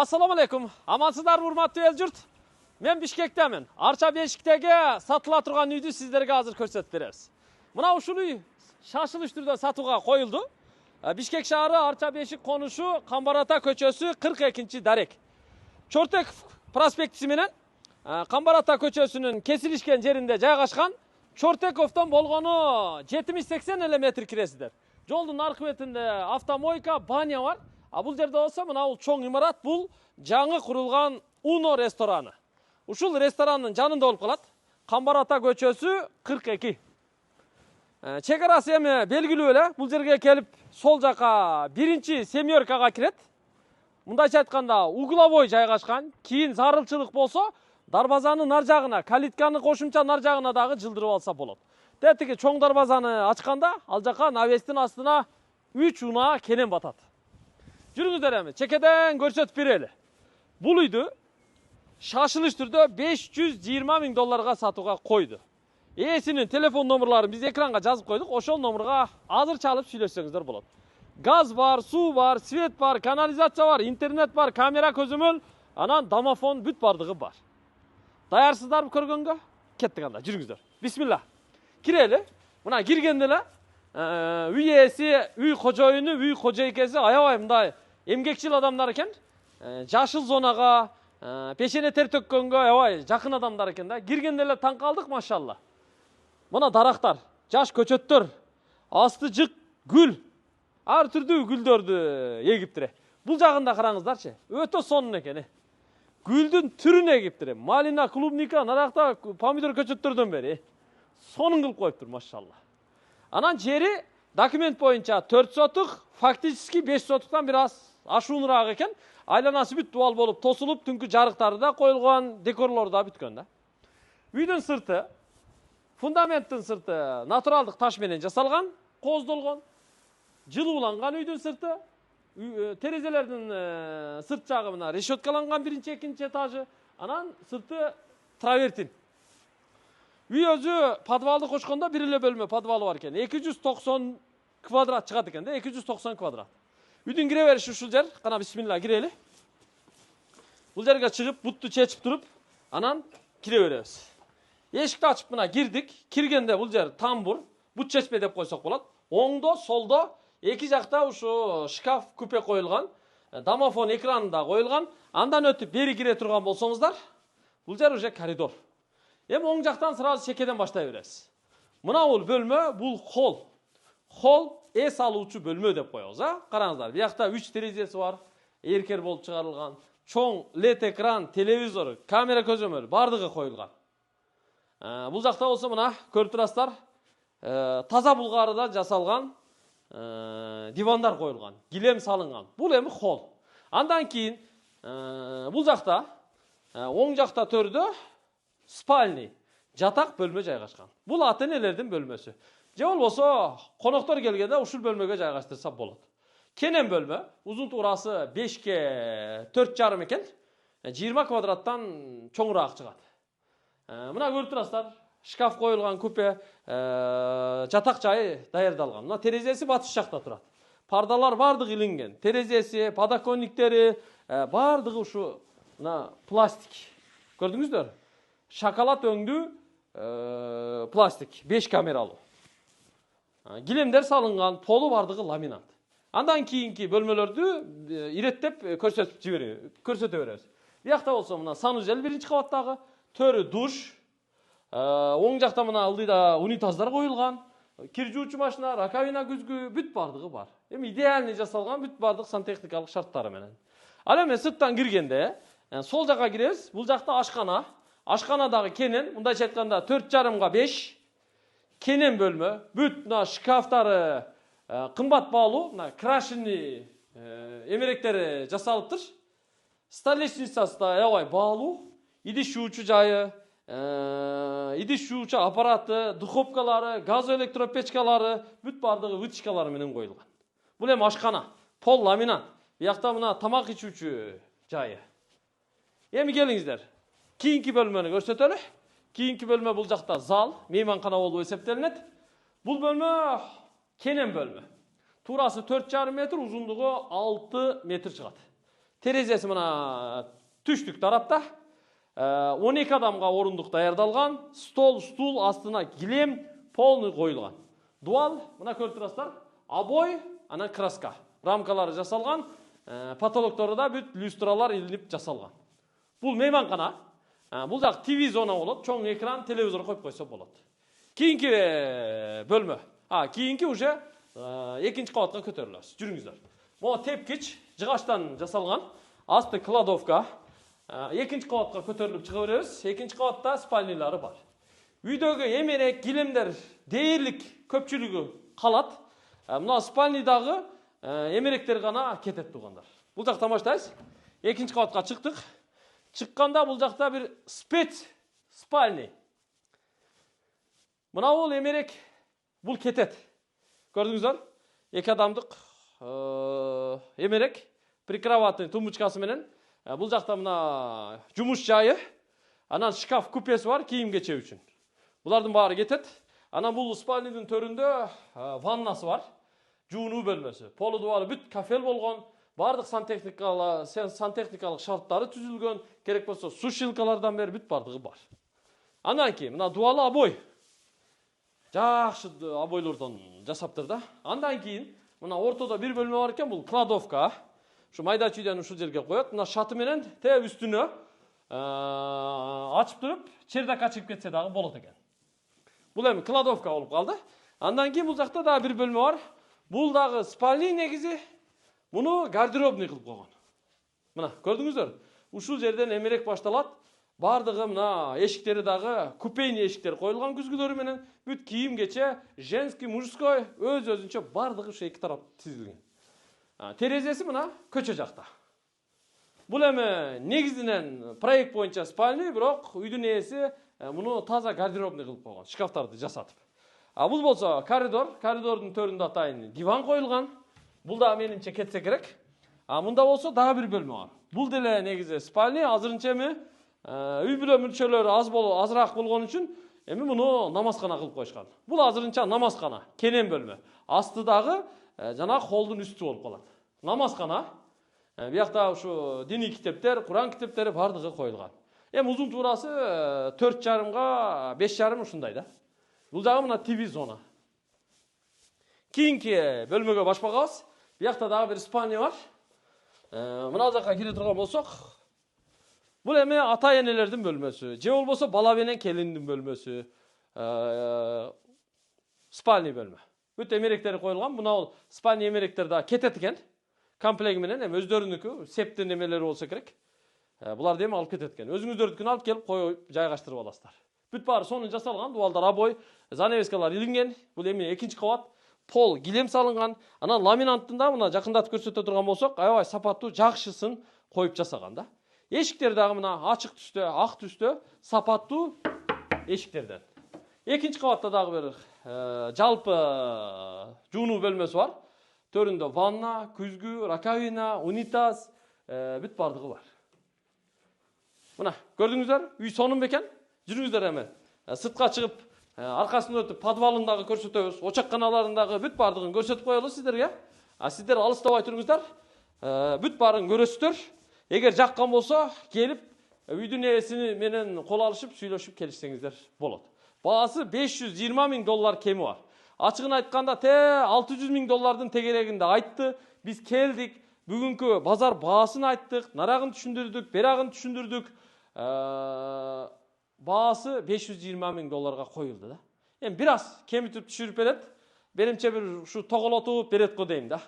Assalamu alaikum. Amansızlar urmatlı el jurt. Men Bişkektemin. Arça Beşiktegi satıla turgan үйдү sizlerge azыр көрсөтүп беребиz. Мына ушул үй шашылыш түрдө сатууга коюлду. Бишкек шаары Арча Бешик конушу Камбар Ата көчөсү 42-дарек. Чортеков проспектиси менен Камбар Ата көчөсүнүн кесилишкен жеринде жайгашкан. Чортековдон болгону 70-80 эле метр киресиздер. Жолдун аркы бетинде автомойка, баня бар. Бул жерде болсо мына бул чоң имарат, бул жаңы курулган Уно рестораны. Ушул ресторанын жанында болуп калат. Камбар Ата көчөсү 42. Чек арасы эми белгилүү эле. Бул жерге келип сол жака биринчи семеркага кирет. Мындайча айтканда угловой жайгашкан. Кийин зарылчылык болсо дарбазанын нар жагына, калитканы кошумча нар жагына дагы жылдырып алса болот. Тетиги чоң дарбазаны ачканда ал жака навестин астына 3 унаа кенен батат. Жүрүңүздөр эми чекеден көрсөтүп берели. Бул үйдү шашылыш түрдө $520,000 сатууга койду. Ээсинин телефон номерларын биз экранга жазып койдук. Ошол номерга азыр чалып сүйлөшсөңүздөр болот. Газ бар, суу бар, свет бар, канализация бар, интернет бар, камера көзөмөл, анан домофон бүт бардыгы бар. Даярсыздарбы көргөнгө? Кеттик анда, жүрүңүздөр. Бисмилла. Кирели. Мына киргенде эле үй ээси, үй кожоюну, үй кожойкеси аябай мындай эмгекчил адамдар экен. Жашыл зонага, пешене тер төккөнгө аябай жакын адамдар экен да. Киргенде эле таң калдык, машалла. Мына дарактар, жаш көчөттөр, асты жык, гүл, ар түрдүү гүлдөрдү эгиптире. Бул жагында караңыздарчы, өтө сонун экен. Гүлдүн түрүн эгиптире. Малина, клубника, наракта помидор көчөттөрдөн бери сонун кылып коюптур, машалла. Анан жери документ боюнча 4 сотук, фактически 5 сотуктан бир аз ашуунураак экен. Айланасы бүт дуал болуп тосулуп, түнкү жарыктары да коюлган, декорлор да бүткөн да. Үйдүн сырты, фундаменттин сырты натуралдык таш менен жасалган, кооздолгон, жылууланган үйдүн сырты, терезелердин сырт жагы мына решеткаланган биринчи, экинчи этажы, анан сырты травертин. Үй өзү подвалды кошкондо бир эле бөлмө подвалы бар экен. 290 квадрат чыгат экен да, 290 квадрат. Үйдүн кире бериши ушул жер. Кана бисмилла кирели. Бул жерге чыгып, бутту чечип туруп, анан кире беребиз. Эшикти ачып мына кирдик. Киргенде бул жер тамбур, бут чечпе деп койсок болот. Оңдо, солдо эки жакта ушу шкаф, купе коюлган, домофон экранында коюлган. Андан өтүп бери кире турган болсоңуздар, бул жер уже коридор. Эми оң жактан сразу чекеден баштай беребиз. Мына бул бөлмө, бул холл. Холл эс алуучу бөлмө деп коебуз, Караңыздар, биякта 3 терезеси бар, эркер болуп чыгарылган, чоң LED экран, телевизор, камера көзөмөл бардыгы коюлган. Бул жакта болсо мына көрүп турасыздар, таза булгарыдан жасалган дивандар коюлган, килем салынган. Бул эми холл. Андан кийин бул жакта оң жакта төрдө спальный, жатак бөлмө жайгашкан. Бул ата-энелердин бөлмөсү. Же болбосо коноктор келгенде ушул бөлмөгө жайгаштырса болот. Кенен бөлмө, узун туурасы 5-ке 4,5 экен. 20 квадраттан чоңураак чыгат. Мына көрүп турасыздар, шкаф коюлган, купе, жатак жайы даярдалган. Мына терезеси батыш жакта турат. Пардалар бардыгы илинген. Терезеси, подоконниктери бардыгы ушу мына пластик. Көрдүңүздөр? Шоколад өңдүү пластик, 5 камералуу. Килемдер салынган, полу бардыгы ламинат. Андан кийинки бөлмөлөрдү иреттеп көрсөтө беребиз. Биякта болсо мына санузел биринчи кабаттагы, төрү душ, оң жакта мына ылдыйда унитаздар коюлган, кир жуучу машина, раковина күзгү бүт бардыгы бар. Эми идеальный жасалган бүт бардык сантехникалык шарттары менен. Ал эми сырттан киргенде сол жакка киребиз. Бул жакта ашкана. Ашканадагы кенен, мындайча айтканда 4,5 5 кенен бөлмө. Бүт мына шкафтары кымбат баалуу, мына крашени эмеректери жасалыптыр. Столешницасы да аябай баалуу. Идиш жуучу жайы, идиш жуучу аппараты, духовкалары, газ электропечкалары, бүт бардыгы вытяжкалары менен коюлган. Бул эми ашкана, пол ламинат. Биякта мына тамак ичүүчү жайы. Эми келиңиздер. Кийинки бөлмөнү көрсөтөлү. Кийинки бөлмө бул жакта зал, мейманкана болуп эсептелинет. Бул бөлмө кенен бөлмө. Туурасы 4,5 метр, узундугу 6 метр чыгат. Терезесі мына түштік тарапта. 12 адамға орындық даярдалған. Стол, стул астына килем полный қойылған. Дуал, мына көріп тұрасыздар, обой, ана краска. Рамкалары жасалған, потолокторы да бүт люстралар илинип жасалған. Бұл мейманхана. Бұл жақ TV зона болады, чоң экран, телевизор қойып қойса болады. Кейінгі бөлме. Кейінгі уже екінші қабатқа көтерілесіз. Жүріңіздер. Бұл тепкіч, жығаштан жасалған, асты кладовка. Екінші қабатқа көтеріліп шыға береміз. Екінші қабатта спальнилары бар. Үйдегі емерек, килемдер дээрлик көпчүлүгү қалат. Мына спальнидағы емеректер ғана кетет туғандар. Бұл жақта тамаштайсыз. Екінші қабатқа шықтық. Шыққанда бұл жақта бір спец спальни. Мына ол емерек бұл кетет. Көрдіңіздер? Екі адамдық емерек прикроватный тумбочкасы менен. Бұл жақта мына жұмыс жайы. Анан шкаф купесі бар киім кече үшін. Бұлардың бары кетет. Анан бұл спальнидің төрінде ваннасы бар. Жууну бөлмөсү. Полу дуалы бүт кафел болгон. Бардық сантехникалық шарттары түзілген, керек болса сушилкалардан бері бүт бардығы бар. Андан кейін, мына дуалы обой. Жақшы обойлардан жасаптыр да. Андан кейін, мына ортада бір бөлме бар екен, бұл кладовка. Шу майда чүйден ушул жерге қояды. Мына шаты менен те үстүнө ачып тұрып, чердак ачып кетсе дағы болады екен. Бұл эми кладовка болып қалды. Андан кейін бұл жақта да бір бөлме бар. Бұл дағы спальни негизи. Мұны гардеробный қылып қойған. Мына, көрдіңіздер? Ушул жерден эмерек башталат. Бардығы мына эшиктери дагы купейный эшиктер қойылған күзгүлөрү менен бүт кийим кече, женский, мужской өз-өзүнчө бардығы ушу эки тарап тизилген. Терезеси мына көчө жакта. Бул эми негизинен проект боюнча спальный, бирок үйдүн ээси муну таза гардеробный кылып койгон, шкафтарды жасатып. Бул болсо коридор, коридордун төрүндө атайын диван коюлган. Бұл да меніңше кетсе керек. Мұнда болса дағы бір бөлме бар. Бұл деле негізі спальни, азырынча үй бүлө мүлчөлөрү азыраак болгон үчүн эми муну намазхана кылып койушкан. Бул азырынча намазхана, кенен бөлмө. Астыдагы жана холдун үстү болуп калат. Намазхана. Биякта ушу диний китептер, Куран китептери бардыгы коюлган. Узун туурасы 4,5 5,5 ушундай да. Бул жагы мына TV зона. Кийинки бөлмөгө башпагабыз. Биякта дагы бир спальня бар. Мына жакка кире турган болсок, бул эми ата-энелердин бөлмөсү, же болбосо бала менен келиндин бөлмөсү. Спальня бөлмө. Бүт эмеректери коюлган. Мына ол спальня эмеректер да кетет экен. Комплект менен эми өздөрүнүкү септин эмелери болсо керек. Буларды эми алып кетет экен. Өзүңүздөрдүкүн алып келип коюп жайгаштырып аласыздар. Бүт баары сонун жасалган, дуалдар обой, занавескалар илинген. Бул эми экинчи кабат. Пол килем салынган, анан ламинанттында мына жакындатып көрсөтө турган болсок, аябай сапаттуу, жакшысын коюп жасаган да. Эшиктер дагы мына ачык түстө, ак түстө, сапаттуу эшиктерден. Экинчи кабатта дагы бир жалпы жуунуу бөлмөсү бар. Төрүндө ванна, күзгү, раковина, унитаз, бүт бардыгы бар. Мына көрдүңүздөр, үй сонун бекен. Жүрүңүздөр эми. Сыртка чыгып аркасын өтүп подвалындагы көрсөтөбүз, очакканаларындагы бүт бардыгын көрсөтүп коелу сиздерге. Сиздер алыстабай туруңуздар. Бүт барын көрөсүздөр. Эгер жаккан болсо, келип үйдүн ээси менен кол алышып, сүйлөшүп келишсеңиздер болот. Баасы $520 000 кеми бар. Ачыгын айтканда $600 000 тегерегинде айтты. Биз келдик, бүгүнкү базар баасын айттык, нарагын түшүндүрдүк, берагын түшүндүрдүк. Баасы $520 000 коюлду да. Эми бир аз кемитип түшүрүп берет. Менимче бир ушу тоголотуп берет го дейм да.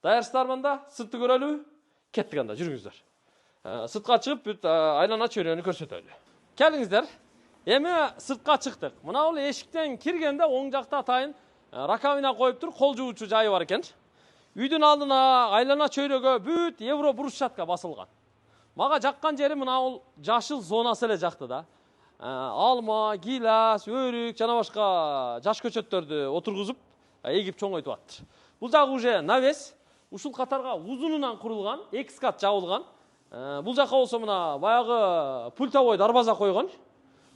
Даярсыздарбы да? Сыртты көрөлүбү? Кеттик анда, жүрүңүздөр. Сыртка чыгып бүт айлана чөйрөнү көрсөтөлү. Келиңиздер. Эми сыртка чыктык. Мына бул эшиктен киргенде оң жакта атайын раковина коюп тур, кол жуучу жайы бар экен. Үйдүн алдына айлана чөйрөгө бүт евро брусчатка басылган. Мага жаккан жери мына бул жашыл зонасы эле жакты да. Алма, гилас, өрүк, жана башка жаш көчөттөрдү отургузуп, эгип чоңойтуп аттыр. Бул жагы уже навес, ушул катарга узунунан курулган, 2 кат жабылган. Бул жака болсо мына баягы пультовой дарбаза койгон.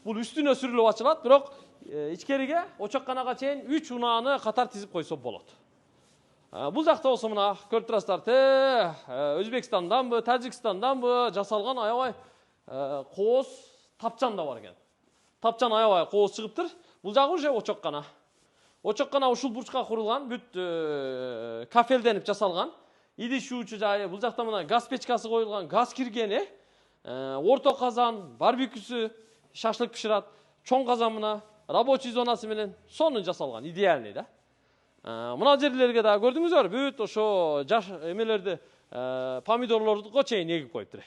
Бул үстүнө сүрүлүп ачылат, бирок ичкериге очокканага чейин 3 унааны катар тизип койсо болот. Бул жакта болсо мына көрүп турасыздар, Өзбекстанданбы, Тажикстанданбы жасалган аябай кооз тапчан да бар экен. Тапчан аябай кооз чыгыптыр. Бул жагы уже очоккана. Очоккана ушул бурчка курулган, бүт кафелденип жасалган. Идиш жуучу жайы, бул жакта мына газ печкасы коюлган, газ киргени, орто казан, барбекюсү, шашлык пишират, чоң казан мына, рабочий зонасы менен сонун жасалган, идеальный да. Мына жерлерге да көрдүңүздөр, бүт ошо жаш эмелерди, помидорлорду чейин эгип коюптур.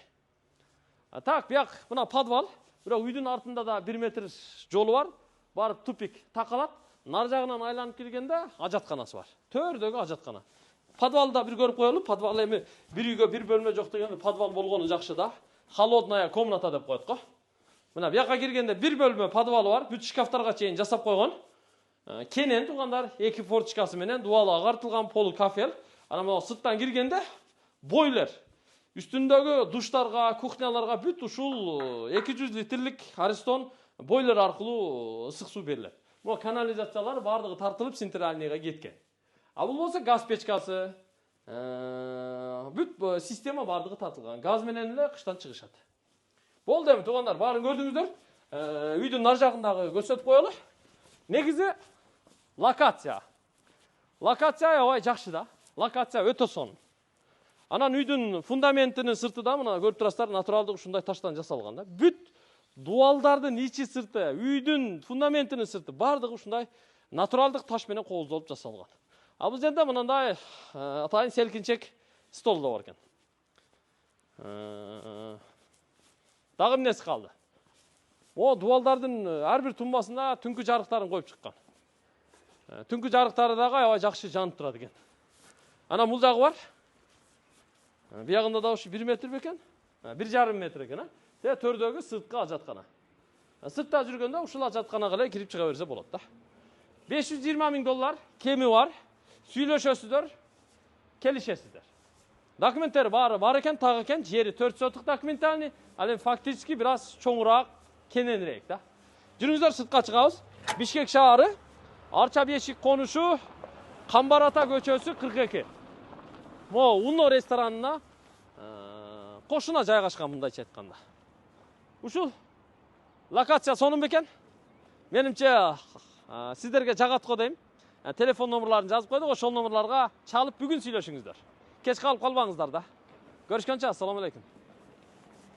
Так, бияк мына подвал, бирок үйдүн артында да 1 метр жолу бар. Барып тупик такалат. Нар жагынан айланып келгенде ажатканасы бар. Төрдөгү ажаткана. Подвалда бир көрүп коелу. Подвал эми бир үйгө бир бөлмө жок дегенде подвал болгону жакшы да. Холодная комната деп коет го. Мына бияка киргенде бир бөлмө подвалы бар. Бүт шкафтарга чейин жасап койгон. Кенен туугандар, 2 форточкасы менен дубалы агартылган полу кафел. Анан могу сырттан киргенде бойлер. Үстүндөгү душтарга, кухняларга бүт ушул 200 литрлик Аристон бойлер аркылуу ысык суу берилет. Могу канализациялар бардыгы тартылып центральныйга кеткен. А бул болсо газ печкасы, бүт система бардыгы тартылган. Газ менен эле кыштан чыгышат. Болду эми туугандар, баарын көрдүңүздөр. Үйдүн нар жагындагы көрсөтүп коелу. Негизи локация. Локация аябай жакшы да. Локация өтө сонун. Анан үйдүн фундаментинин сырты да мына көрүп турасыздар, натуралдык ушундай таштан жасалган да. Бүт дуалдардын ичи сырты, үйдүн фундаментинин сырты бардыгы ушундай натуралдык таш менен кооздолуп жасалган. А бул жерде мындай атайын селкинчек стол да бар экен. Дагы эмнеси калды? Дуалдардын ар бир тумбасына түнкү жарыктарын коюп чыккан. Түнкү жарыктары дагы аябай жакшы жанып турат экен. Анан бул жагы бар. Биягында да ушу 1 метр бекен. 1,5 метр экен, төрдөгү сырткы ажаткана. Сыртта жүргөндө ушул ажатканага эле кирип чыга берсе болот да. $520,000 кеми бар. Сүйлөшөсүздөр, келишесиздер. Документтери баары бар экен, так экен, жери 4 соток документальный, ал эми фактически бир аз чоңураак, кененирээк да. Жүрүңүздөр, сыртка чыгабыз. Бишкек шаары, Арча Бешик конушу, Камбар ата көчөсү 42. Могу Уно ресторанына кошуна жайгашкан, мындайча айтканда. Ушул локация сонун бекен. Менимче сиздерге жагат го дейм. Телефон номерларын жазып койдук, ошол номерларга чалып бүгүн сүйлөшүңүздөр. Кеч калып калбаңыздар да. Көрүшкөнчө, ассаламу алейкум.